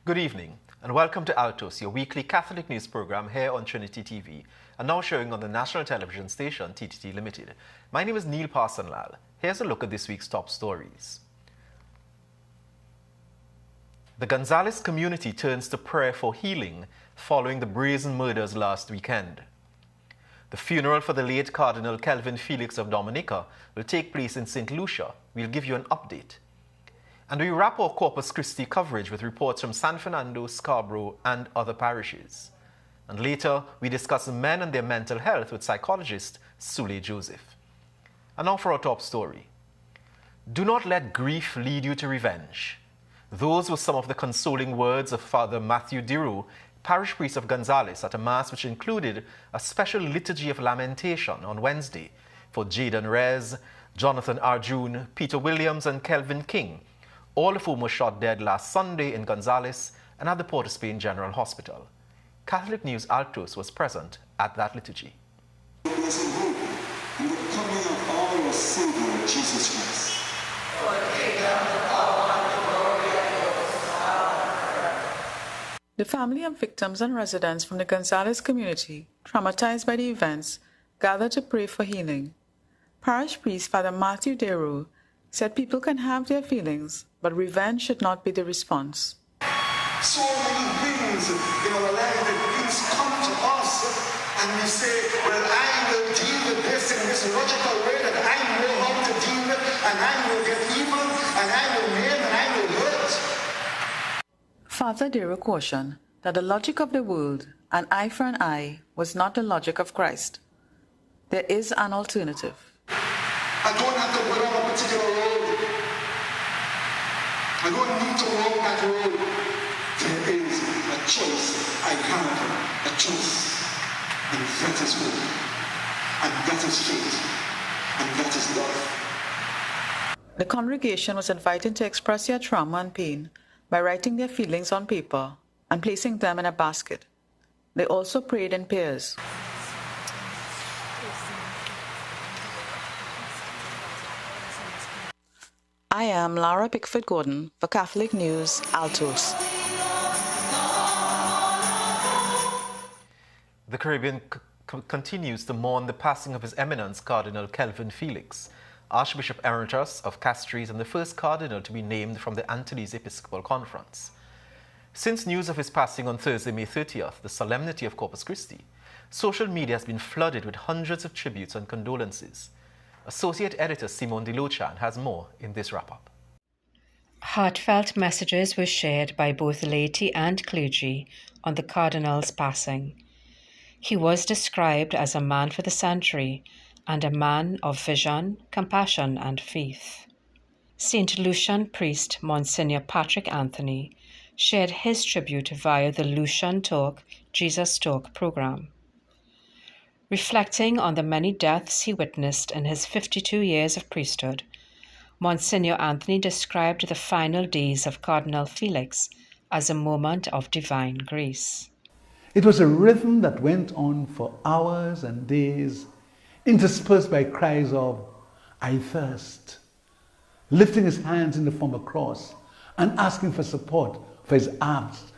Good evening and welcome to Altos, your weekly Catholic news program here on Trinity TV and now showing on the national television station TTT Limited. My name is Neil Parsonlal. Here's a look at this week's top stories. The Gonzalez community turns to prayer for healing following the brazen murders last weekend. The funeral for the late Cardinal Felix of Dominica will take place in St. Lucia. We'll give you an update. And we wrap our Corpus Christi coverage with reports from San Fernando, Scarborough, and other parishes. And later, we discuss men and their mental health with psychologist Sule Joseph. And now for our top story. Do not let grief lead you to revenge. Those were some of the consoling words of Father Matthew Diru, parish priest of Gonzalez, at a mass which included a special liturgy of lamentation on Wednesday for Jaden Rez, Jonathan Arjun, Peter Williams, and Kelvin King, all of whom were shot dead last Sunday in Gonzalez and at the Port of Spain General Hospital. Catholic News Altos was present at that liturgy. Blessed hope and the coming of our Savior Jesus Christ. The family of victims and residents from the Gonzalez community, traumatized by the events, gathered to pray for healing. Parish priest Father Matthew Deru said people can have their feelings, but revenge should not be the response. So many things in our life that things come to us and we say, well, I will deal with this in this logical way that I know how to deal with, and I will get even, and I will name, and I will hurt. Father Deru cautioned that the logic of the world, an eye for an eye, was not the logic of Christ. There is an alternative. I don't have to go down a particular road. I don't need to walk that road. There is a choice. I have a choice. And that is hope. And that is faith. And that is love. The congregation was invited to express their trauma and pain by writing their feelings on paper and placing them in a basket. They also prayed in pairs. I am Lara Pickford-Gordon for Catholic News, Altos. The Caribbean continues to mourn the passing of His Eminence Cardinal Felix, Archbishop Emeritus of Castries and the first cardinal to be named from the Antilles Episcopal Conference. Since news of his passing on Thursday, May 30th, the solemnity of Corpus Christi, social media has been flooded with hundreds of tributes and condolences. Associate Editor Simone DeLochan has more in this wrap-up. Heartfelt messages were shared by both laity and clergy on the Cardinal's passing. He was described as a man for the century and a man of vision, compassion, and faith. St. Lucian priest Monsignor Patrick Anthony shared his tribute via the Lucian Talk, Jesus Talk program. Reflecting on the many deaths he witnessed in his 52 years of priesthood, Monsignor Anthony described the final days of Cardinal Felix as a moment of divine grace. It was a rhythm that went on for hours and days, interspersed by cries of, "I thirst," lifting his hands in the form of a cross and asking for support for his arms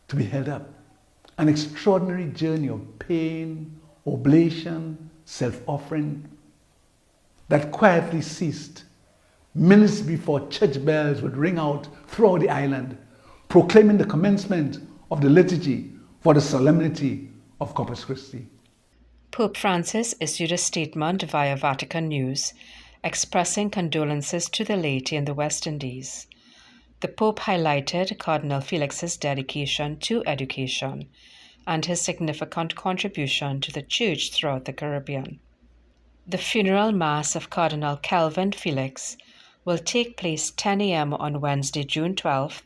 to be held up. An extraordinary journey of pain, oblation, self-offering that quietly ceased minutes before church bells would ring out throughout the island, proclaiming the commencement of the liturgy for the solemnity of Corpus Christi. Pope Francis issued a statement via Vatican News expressing condolences to the laity in the West Indies. The Pope highlighted Cardinal Felix's dedication to education and his significant contribution to the Church throughout the Caribbean. The funeral mass of Cardinal Felix will take place 10 a.m. on Wednesday, June 12th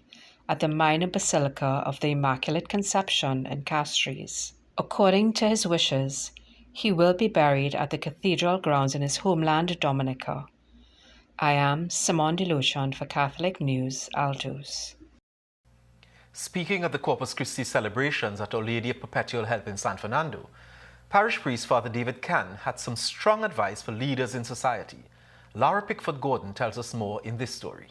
at the Minor Basilica of the Immaculate Conception in Castries. According to his wishes, he will be buried at the cathedral grounds in his homeland, Dominica. I am Simone DeLochan for Catholic News, Altos. Speaking at the Corpus Christi celebrations at Our Lady of Perpetual Help in San Fernando, Parish priest Father David Can had some strong advice for leaders in society. Lara Pickford-Gordon tells us more in this story.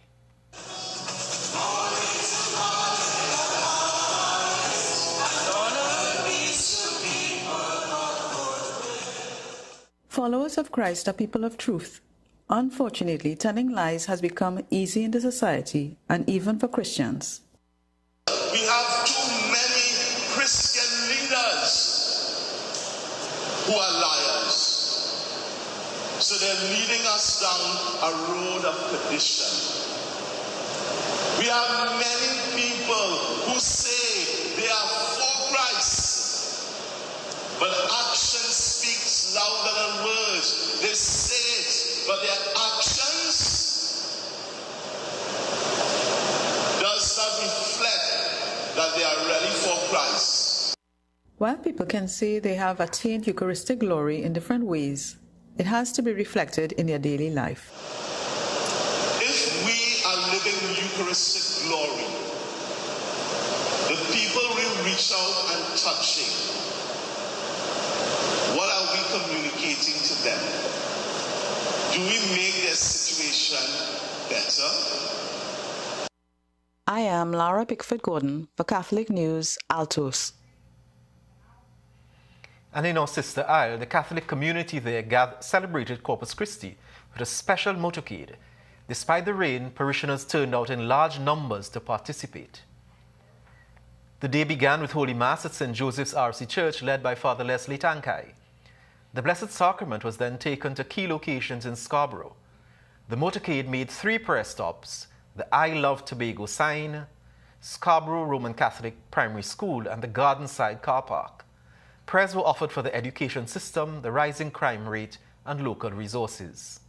Followers of Christ are people of truth. Unfortunately, telling lies has become easy in the society and even for Christians. We have too many Christian leaders who are liars. So they're leading us down a road of perdition. We have many people who say they are for Christ, but action speaks louder than words. They say it, but their actions does not reflect that they are really for Christ. While people can say they have attained Eucharistic glory in different ways, it has to be reflected in their daily life. If we are living Eucharistic glory, the people we reach out and touching, what are we communicating to them? Do we make their situation better? I am Laura Pickford-Gordon for Catholic News, Altos. And in our sister Isle, the Catholic community there celebrated Corpus Christi with a special motorcade. Despite the rain, parishioners turned out in large numbers to participate. The day began with Holy Mass at St. Joseph's RC Church, led by Father Leslie Tankai. The Blessed Sacrament was then taken to key locations in Scarborough. The motorcade made 3 prayer stops: the I Love Tobago sign, Scarborough Roman Catholic Primary School, and the Gardenside Car Park. Prayers were offered for the education system, the rising crime rate, and local resources.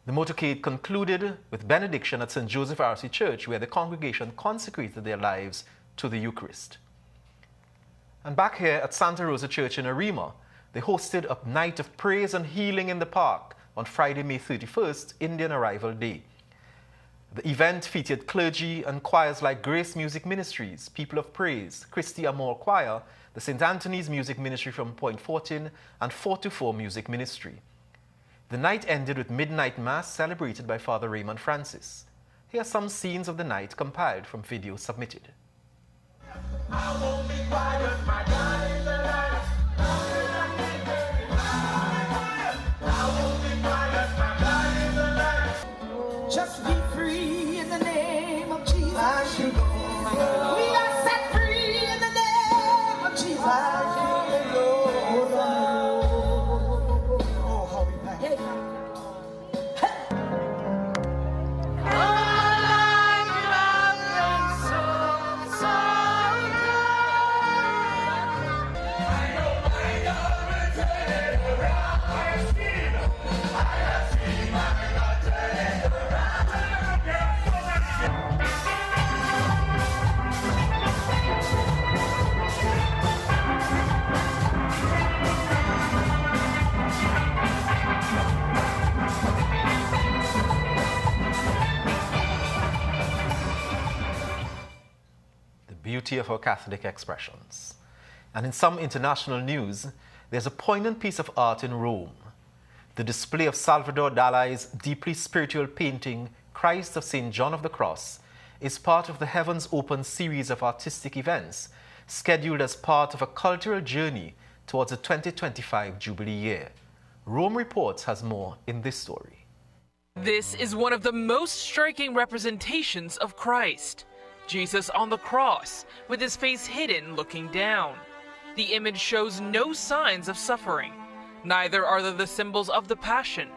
The motorcade concluded with benediction at St. Joseph RC Church, where the congregation consecrated their lives to the Eucharist. And back here at Santa Rosa Church in Arima, they hosted a night of praise and healing in the park on Friday, May 31st, Indian Arrival Day. The event featured clergy and choirs like Grace Music Ministries, People of Praise, Christi Amor Choir, the St. Anthony's Music Ministry from Point Fortin, and 4-4 Music Ministry. The night ended with midnight mass celebrated by Father Raymond Francis. Here are some scenes of the night compiled from videos submitted. I won't be quiet, my God is alive. I won't be quiet, my God is alive. Just be free in the name of Jesus. We are set free in the name of Jesus. Beauty of our Catholic expressions. And in some international news, there's a poignant piece of art in Rome. The display of Salvador Dali's deeply spiritual painting, Christ of St. John of the Cross, is part of the Heavens Open series of artistic events scheduled as part of a cultural journey towards the 2025 Jubilee year. Rome Reports has more in this story. This is one of the most striking representations of Christ. Jesus on the cross, with his face hidden looking down. The image shows no signs of suffering. Neither are there the symbols of the Passion.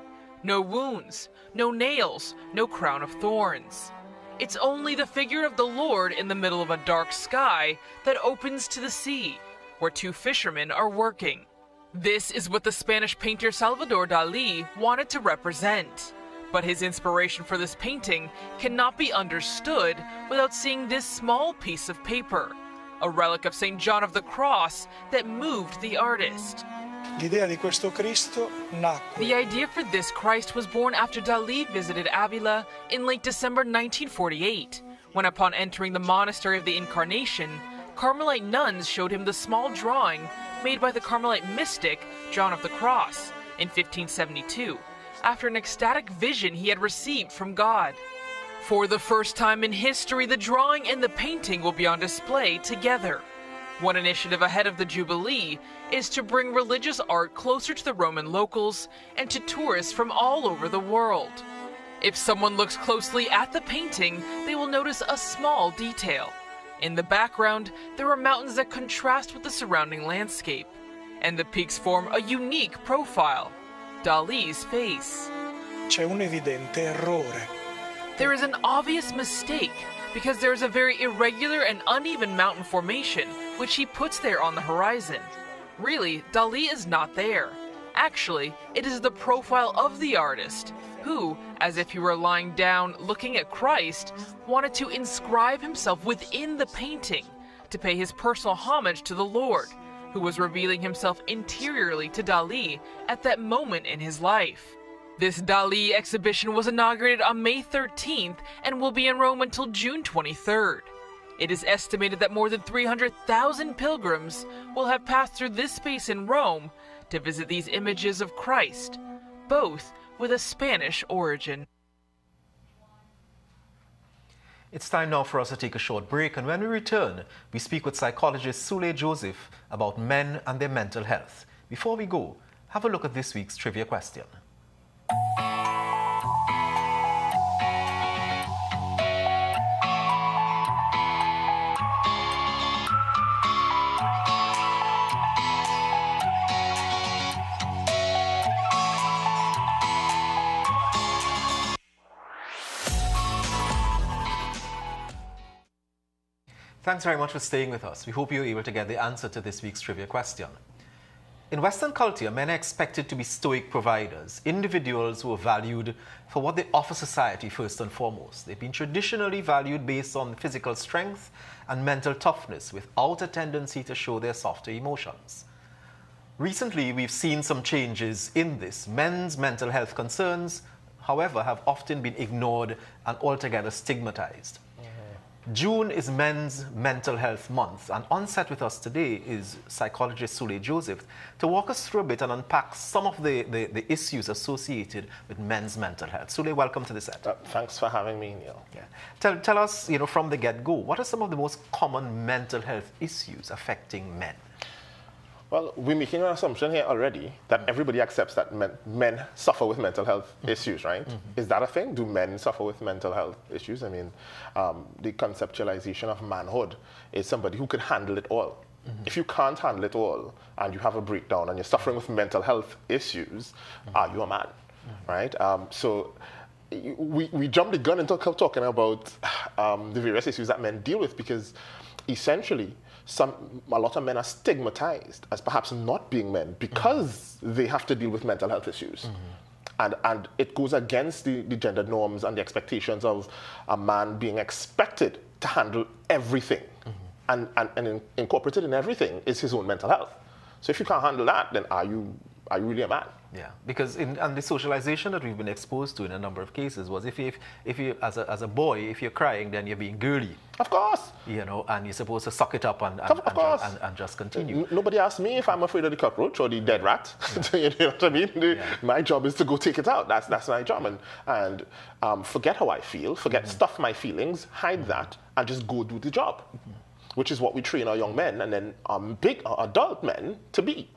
No wounds, no nails, no crown of thorns. It's only the figure of the Lord in the middle of a dark sky that opens to the sea, where 2 fishermen are working. This is what the Spanish painter Salvador Dali wanted to represent. But his inspiration for this painting cannot be understood without seeing this small piece of paper, a relic of St. John of the Cross that moved the artist. L'idea di questo Cristo nacque. The idea for this Christ was born after Dali visited Avila in late December 1948, when upon entering the Monastery of the Incarnation, Carmelite nuns showed him the small drawing made by the Carmelite mystic John of the Cross in 1572. After an ecstatic vision he had received from God. For the first time in history, the drawing and the painting will be on display together. One initiative ahead of the Jubilee is to bring religious art closer to the Roman locals and to tourists from all over the world. If someone looks closely at the painting, they will notice a small detail. In the background, there are mountains that contrast with the surrounding landscape, and the peaks form a unique profile, Dali's face. C'è un evidente errore. There is an obvious mistake because there is a very irregular and uneven mountain formation which he puts there on the horizon. Really, Dali is not there. Actually, it is the profile of the artist, who, as if he were lying down looking at Christ, wanted to inscribe himself within the painting to pay his personal homage to the Lord, who was revealing himself interiorly to Dali at that moment in his life. This Dali exhibition was inaugurated on May 13th and will be in Rome until June 23rd. It is estimated that more than 300,000 pilgrims will have passed through this space in Rome to visit these images of Christ, both with a Spanish origin. It's time now for us to take a short break, and when we return, we speak with psychologist Sule Joseph about men and their mental health. Before we go, have a look at this week's trivia question. Thanks very much for staying with us. We hope you were able to get the answer to this week's trivia question. In Western culture, men are expected to be stoic providers, individuals who are valued for what they offer society first and foremost. They've been traditionally valued based on physical strength and mental toughness, without a tendency to show their softer emotions. Recently, we've seen some changes in this. Men's mental health concerns, however, have often been ignored and altogether stigmatized. June is Men's Mental Health Month, and on set with us today is psychologist Sule Joseph to walk us through a bit and unpack some of the issues associated with men's mental health. Sule, welcome to the set. Thanks for having me, Neil. Yeah. Tell us, from the get-go, what are some of the most common mental health issues affecting men? Well, we're making an assumption here already that everybody accepts that men suffer with mental health issues, right? Is that a thing? Do men suffer with mental health issues? I mean, the conceptualization of manhood is somebody who can handle it all. If you can't handle it all and you have a breakdown and you're suffering with mental health issues, are you a man, right? So we jumped the gun into talking about the various issues that men deal with, because essentially, a lot of men are stigmatized as perhaps not being men because they have to deal with mental health issues. And it goes against the gender norms and the expectations of a man being expected to handle everything. And incorporated in everything is his own mental health. So if you can't handle that, then are you really a man? Yeah, because and the socialization that we've been exposed to in a number of cases was if you as a boy, if you're crying, then you're being girly. Of course. And you're supposed to suck it up and just continue. Nobody asked me if I'm afraid of the cockroach or the dead rat. You know what I mean? My job is to go take it out. That's my job. And forget how I feel, stuff my feelings, hide that, and just go do the job. Which is what we train our young men and then big adult men to be.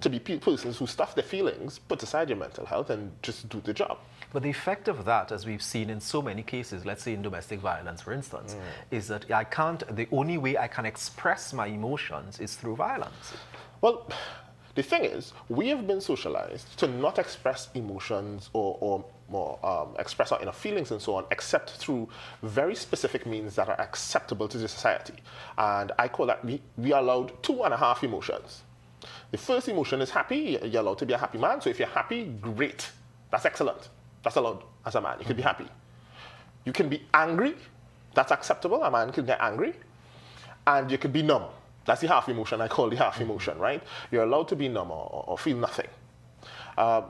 To be persons who stuff their feelings, put aside your mental health, and just do the job. But the effect of that, as we've seen in so many cases, let's say in domestic violence, for instance, is that the only way I can express my emotions is through violence. Well, the thing is, we have been socialized to not express emotions or express our inner feelings and so on, except through very specific means that are acceptable to the society. And I call that we are allowed 2.5 emotions. The first emotion is happy. You're allowed to be a happy man. So if you're happy, great. That's excellent. That's allowed as a man. You can be happy. You can be angry. That's acceptable. A man can get angry. And you can be numb. That's the half emotion I call the half emotion, right? You're allowed to be numb or feel nothing.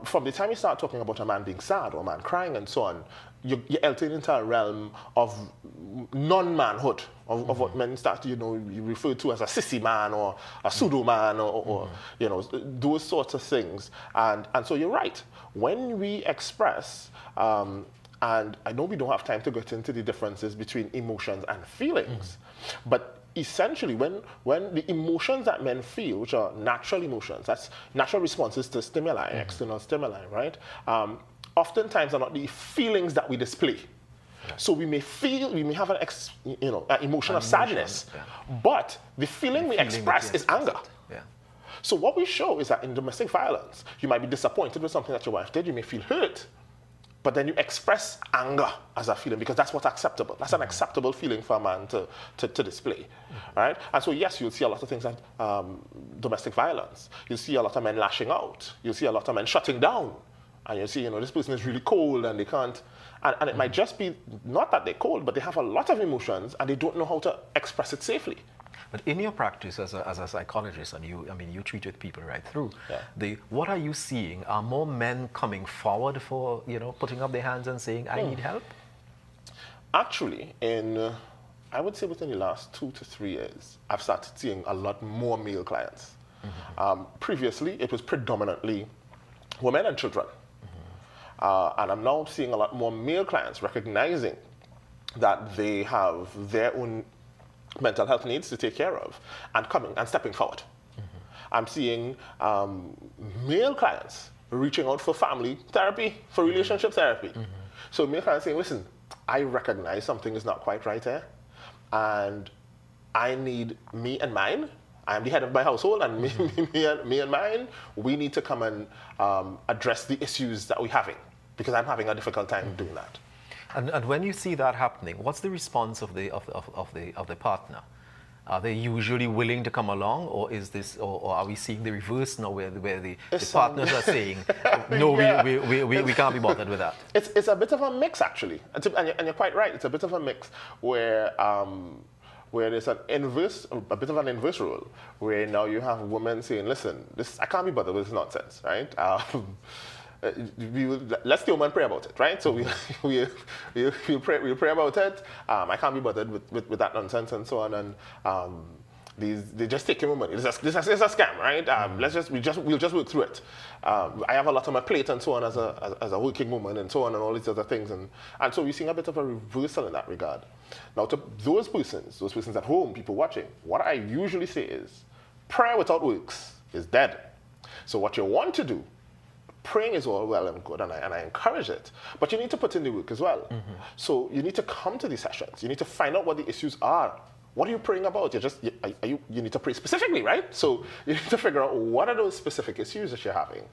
From the time you start talking about a man being sad or a man crying and so on, you're entering into a realm of non-manhood, of what men start, you refer to as a sissy man or a pseudo-man or those sorts of things. And so you're right. When we express, and I know we don't have time to get into the differences between emotions and feelings, but essentially, when the emotions that men feel, which are natural emotions, that's natural responses to stimuli, external stimuli, right? Oftentimes are not the feelings that we display. So we may have an emotion of sadness, but the feeling we express is anger. Yeah. So what we show is that in domestic violence, you might be disappointed with something that your wife did, you may feel hurt, but then you express anger as a feeling because that's what's acceptable. That's an acceptable feeling for a man to display, right? And so yes, you'll see a lot of things like domestic violence. You'll see a lot of men lashing out. You'll see a lot of men shutting down. And you'll see, this person is really cold and they can't, and it might just be not that they're cold, but they have a lot of emotions and they don't know how to express it safely. But in your practice as a psychologist, and you treat with people right through, what are you seeing? Are more men coming forward for, putting up their hands and saying, I need help? Actually, I would say within the last 2 to 3 years, I've started seeing a lot more male clients. Previously, it was predominantly women and children. And I'm now seeing a lot more male clients recognizing that they have their own mental health needs to take care of and coming and stepping forward. I'm seeing male clients reaching out for family therapy, for relationship therapy. So male clients saying, listen, I recognize something is not quite right here and I need me and mine. I am the head of my household and me and mine, we need to come and address the issues that we're having because I'm having a difficult time doing that. And when you see that happening, what's the response of the partner? Are they usually willing to come along, or is this, or are we seeing the reverse now, where the partners are saying, no, we can't be bothered with that? It's a bit of a mix actually, and you're quite right. It's a bit of a mix where there's a bit of an inverse role, where now you have women saying, listen, I can't be bothered with this nonsense, right? Let's the woman pray about it, right? So we'll pray about it. I can't be bothered with that nonsense and so on. And they just take your money. It's a scam, right? We'll just work through it. I have a lot on my plate and so on as a working woman and so on and all these other things. And so we're seeing a bit of a reversal in that regard. Now to those persons at home, people watching, what I usually say is, prayer without works is dead. So what you want to do, praying is all well and good, and I encourage it, but you need to put in the work as well. So you need to come to these sessions. You need to find out what the issues are. What are you praying about? You need to pray specifically, right? So you need to figure out what are those specific issues that you're having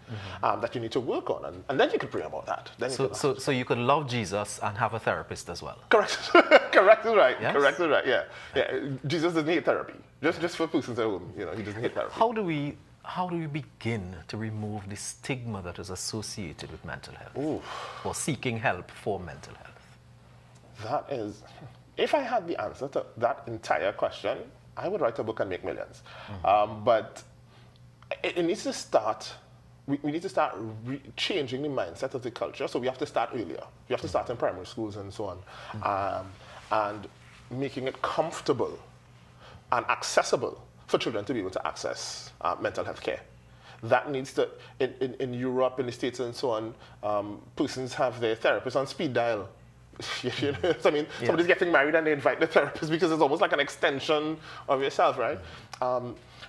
that you need to work on, and then you can pray about that. Then so you could love Jesus and have a therapist as well. Correct. Correct is right. Yes? Correct is right. Yeah. Jesus doesn't hate therapy. Just for persons at home, he doesn't hate therapy. How do we begin to remove the stigma that is associated with mental health or seeking help for mental health? That is, if I had the answer to that entire question, I would write a book and make millions. But it needs to start, we need to start changing the mindset of the culture. So we have to start earlier. We have to start in primary schools and so on. And making it comfortable and accessible for children to be able to access mental health care. That needs to, in Europe, in the States and so on, persons have their therapists on speed dial. Somebody's getting married and they invite the therapist because it's almost like an extension of yourself, right?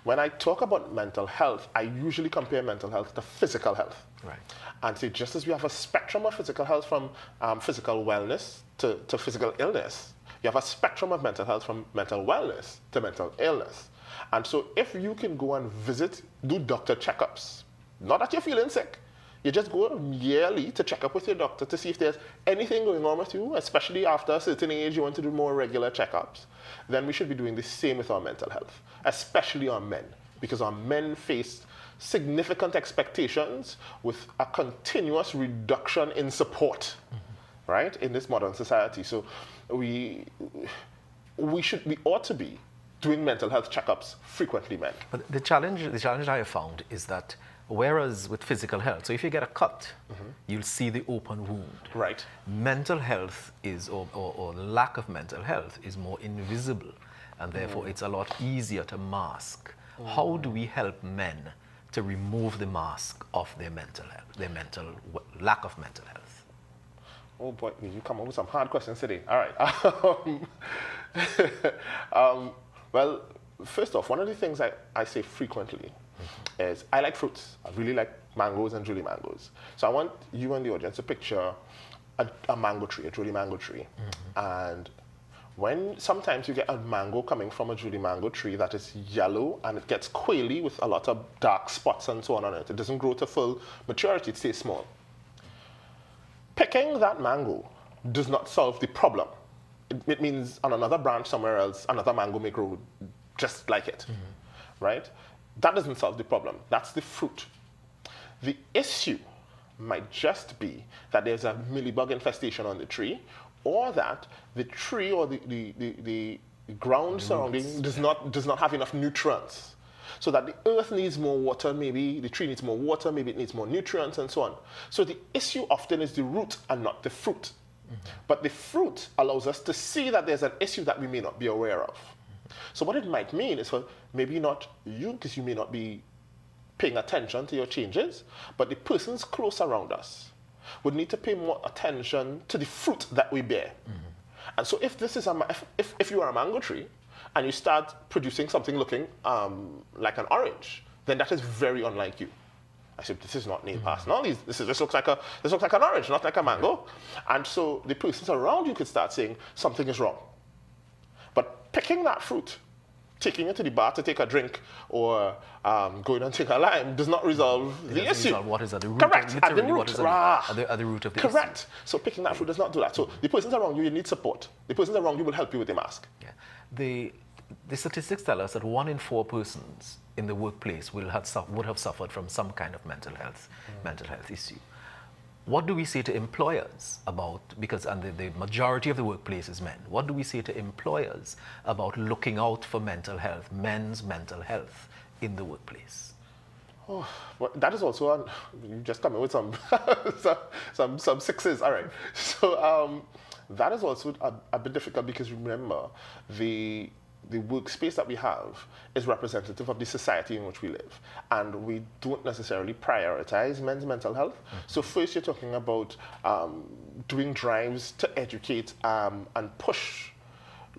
When I talk about mental health, I usually compare mental health to physical health. Right. And say, just as we have a spectrum of physical health from physical wellness to physical illness, you have a spectrum of mental health from mental wellness to mental illness. And so if you can go and do doctor checkups, not that you're feeling sick, you just go yearly to check up with your doctor to see if there's anything going on with you, especially after a certain age, you want to do more regular checkups, then we should be doing the same with our mental health, especially our men, because our men face significant expectations with a continuous reduction in support, right, in this modern society. So we ought to be doing mental health checkups frequently, men. But the challenge I have found is that whereas with physical health, so if you get a cut, you'll see the open wound. Right. Mental health is, or lack of mental health is more invisible, and therefore it's a lot easier to mask. How do we help men to remove the mask of their mental health, lack of mental health? Oh boy, you come up with some hard questions today. All right. Well, first off, one of the things I say frequently is I like fruits. I really like mangoes and Julie mangoes. So I want you and the audience to picture a mango tree, a Julie mango tree. And when sometimes you get a mango coming from a Julie mango tree that is yellow and it gets quaily with a lot of dark spots and so on it. It doesn't grow to full maturity, it stays small. Picking that mango does not solve the problem. It means on another branch somewhere else, another mango may grow just like it, right? That doesn't solve the problem. That's the fruit. The issue might just be that there's a mealybug infestation on the tree, or that the tree or the ground surrounding does not have enough nutrients. So that the earth needs more water, maybe the tree needs more water, maybe it needs more nutrients and so on. So the issue often is the root and not the fruit. But the fruit allows us to see that there's an issue that we may not be aware of. So what it might mean is for maybe not you, because you may not be paying attention to your changes, but the persons close around us would need to pay more attention to the fruit that we bear. And so if this is if you are a mango tree and you start producing something looking like an orange, then that is very unlike you. I said, this is not nail personal. This looks like an orange, not like a mango. And so the persons around you could start saying something is wrong. But picking that fruit, taking it to the bar to take a drink, or going and take a lime does not resolve the issue. What is at the root? Correct. At the root. At the root of the issue. Correct. So picking that fruit does not do that. So the persons around you need support. The persons around you will help you with the mask. Yeah. The statistics tell us that 1 in 4 persons in the workplace would have suffered from some kind of mental health issue. What do we say to employers about, because the majority of the workplace is men, what do we say to employers about looking out for mental health, men's mental health in the workplace? Oh, well, that is also, you just come in with some some sixes, all right. So that is also a bit difficult, because remember, the workspace that we have is representative of the society in which we live. And we don't necessarily prioritize men's mental health. So first you're talking about doing drives to educate and push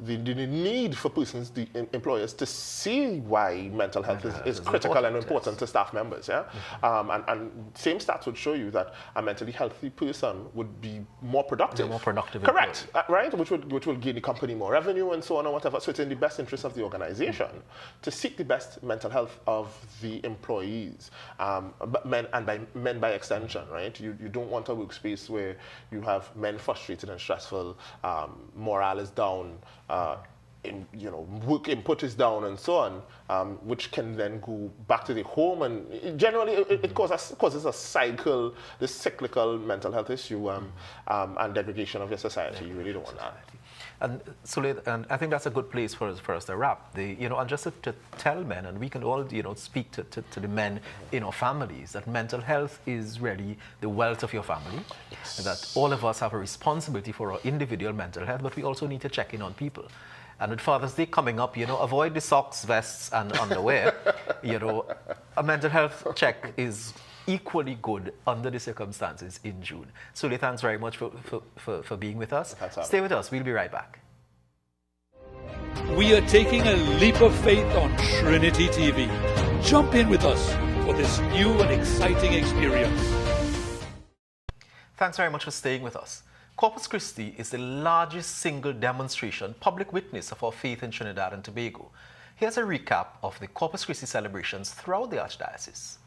the need for persons, the employers, to see why mental health is critical and important to staff members. Yeah, and same stats would show you that a mentally healthy person would be more productive. More productive. Correct, right? Which will gain the company more revenue and so on and whatever. So it's in the best interest of the organization to seek the best mental health of the employees, men by extension, right? You don't want a workspace where you have men frustrated and stressful, morale is down. Work input is down and so on, which can then go back to the home, and generally it causes a cycle, this cyclical mental health issue and degradation of your society. You really don't want that. And so, and I think that's a good place for us to wrap. And just to tell men, and we can all, speak to the men in our families, that mental health is really the wealth of your family. Yes. That all of us have a responsibility for our individual mental health, but we also need to check in on people. And with Father's Day coming up, avoid the socks, vests, and underwear. A mental health check is equally good under the circumstances in June. Sule, thanks very much for being with us. Stay with us. We'll be right back. We are taking a leap of faith on Trinity TV. Jump in with us for this new and exciting experience. Thanks very much for staying with us. Corpus Christi is the largest single demonstration, public witness of our faith in Trinidad and Tobago. Here's a recap of the Corpus Christi celebrations throughout the Archdiocese.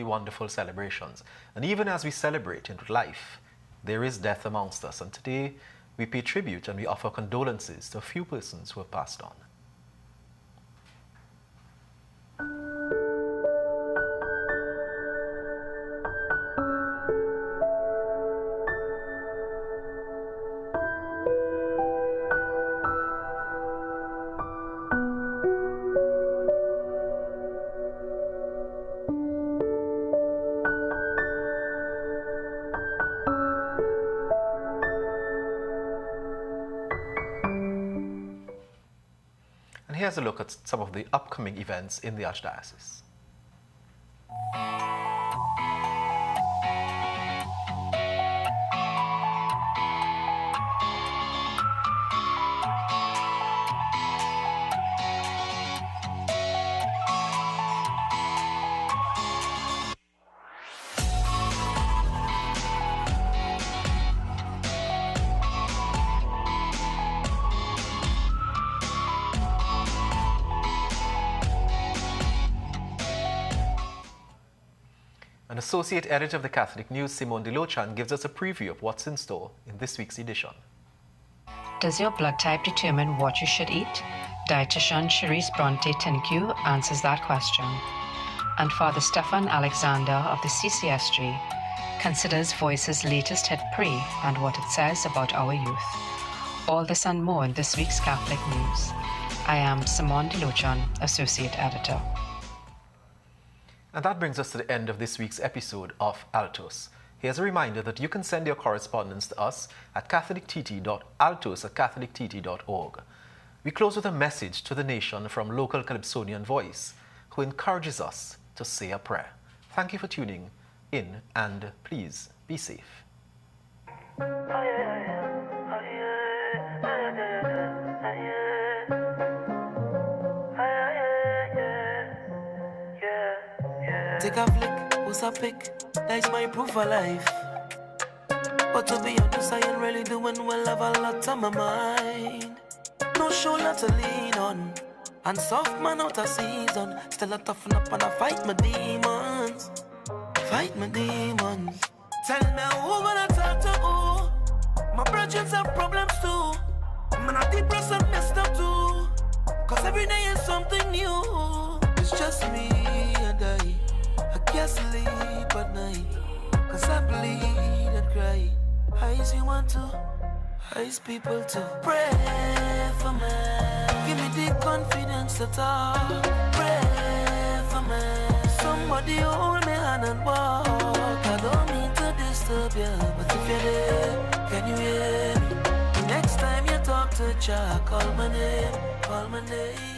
wonderful celebrations. And even as we celebrate in life, there is death amongst us. And today we pay tribute and we offer condolences to a few persons who have passed on. Here's a look at some of the upcoming events in the Archdiocese. An associate editor of the Catholic News, Simone DeLochan, gives us a preview of what's in store in this week's edition. Does your blood type determine what you should eat? Dietitian Cherise Bronte-Tinque answers that question. And Father Stefan Alexander of the CCSG considers Voice's latest hit Pray and what it says about our youth. All this and more in this week's Catholic News. I am Simone DeLochan, associate editor. And that brings us to the end of this week's episode of Altos. Here's a reminder that you can send your correspondence to us at catholictt.altos@catholictt.org. We close with a message to the nation from local Calypsonian Voice, who encourages us to say a prayer. Thank you for tuning in, and please be safe. Take a flick, who's a pick? That's my proof of life. But to be honest, I ain't really doing well. Have a lot on my mind. No shoulder to lean on, and soft man out of season. Still a toughen up and I fight my demons. Fight my demons. Tell me who gonna talk to who? My brothers have problems too. I'm not depressed and messed up too. Cause every day is something new. It's just me and I can't sleep at night, cause I bleed and cry. Eyes you want to, eyes people to. Pray for me, give me the confidence to talk. Pray for me, somebody hold me hand and walk. I don't mean to disturb you, but if you're there, can you hear me? Next time you talk to Jah, call my name, call my name.